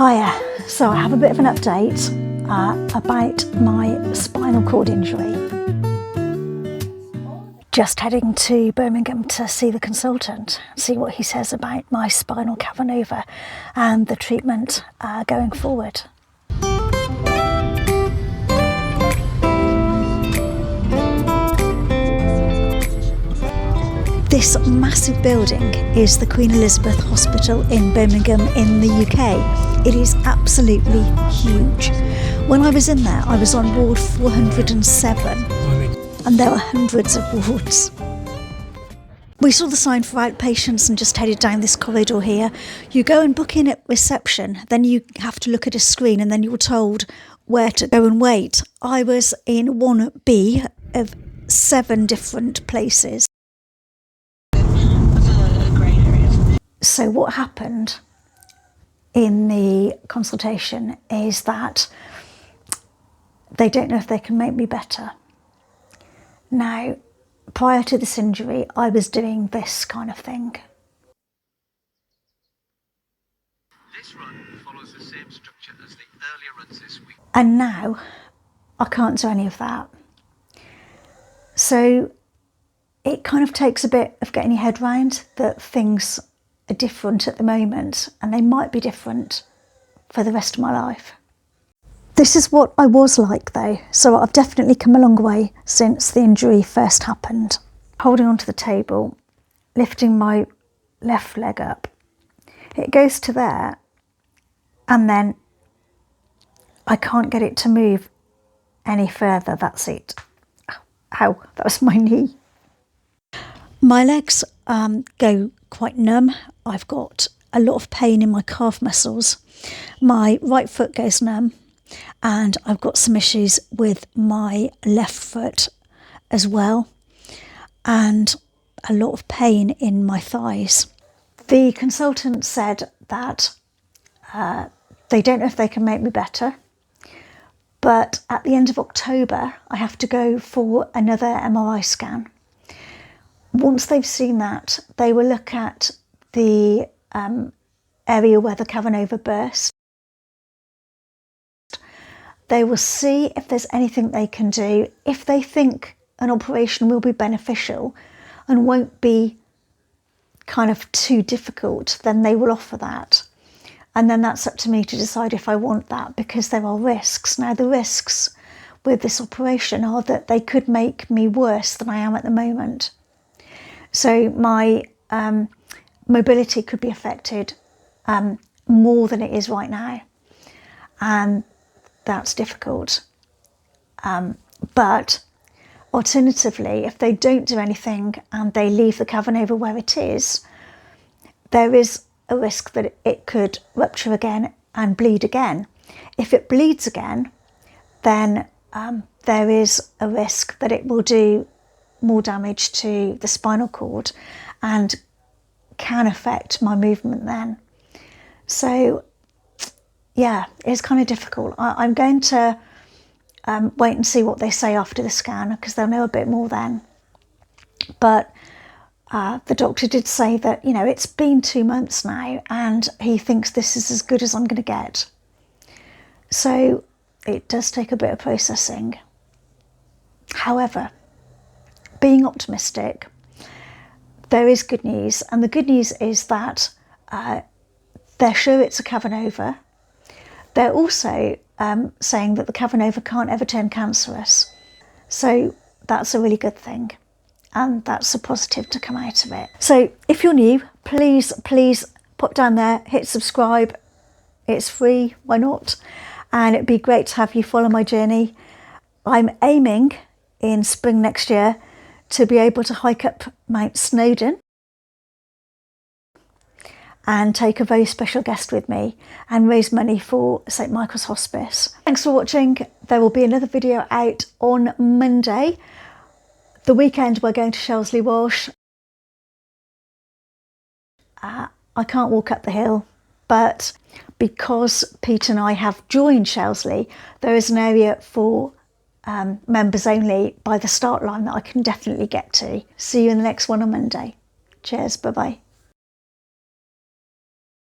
Hiya, so I have a bit of an update about my spinal cord injury. Just heading to Birmingham to see the consultant, see what he says about my spinal cavernoma and the treatment going forward. This massive building is the Queen Elizabeth Hospital in Birmingham in the UK. It is absolutely huge. When I was in there, I was on ward 407 and there were hundreds of wards. We saw the sign for outpatients and just headed down this corridor here. You go and book in at reception, then you have to look at a screen and then you're told where to go and wait. I was in 1B of 7 different places. So what happened in the consultation is that they don't know if they can make me better. Now, prior to this injury, I was doing this kind of thing. This run follows the same structure as the earlier runs this week. And now I can't do any of that. So it kind of takes a bit of getting your head round that things are different at the moment, and they might be different for the rest of my life. This is what I was like though, so I've definitely come a long way since the injury first happened. Holding onto the table, lifting my left leg up, it goes to there and then I can't get it to move any further. That's it. Ow, that was my knee. My legs go quite numb. I've got a lot of pain in my calf muscles. My right foot goes numb and I've got some issues with my left foot as well, and a lot of pain in my thighs. The consultant said that they don't know if they can make me better, but at the end of October I have to go for another MRI scan. Once they've seen that, they will look at the area where the cavernoma burst. They will see if there's anything they can do. If they think an operation will be beneficial and won't be kind of too difficult, then they will offer that. And then that's up to me to decide if I want that, because there are risks. Now, the risks with this operation are that they could make me worse than I am at the moment. So my mobility could be affected more than it is right now, and that's difficult. But alternatively, if they don't do anything and they leave the cavernoma where it is, there is a risk that it could rupture again and bleed again. If it bleeds again, then there is a risk that it will do more damage to the spinal cord and can affect my movement then. So yeah, it's kind of difficult. I'm going to wait and see what they say after the scan, because they'll know a bit more then. But the doctor did say that, you know, it's been 2 months now and he thinks this is as good as I'm going to get. So it does take a bit of processing. However, being optimistic, there is good news, and the good news is that they're sure it's a cavernoma. They're also saying that the cavernoma can't ever turn cancerous. So that's a really good thing, and that's a positive to come out of it. So if you're new, please pop down there, hit subscribe. It's free, why not? And it'd be great to have you follow my journey. I'm aiming in spring next year to be able to hike up Mount Snowdon and take a very special guest with me and raise money for St Michael's Hospice. Thanks for watching. There will be another video out on Monday. The weekend we're going to Shelsley Walsh. I can't walk up the hill, but because Pete and I have joined Shelsley, there is an area for members only by the start line that I can definitely get to. See you in the next one on Monday. Cheers, bye bye.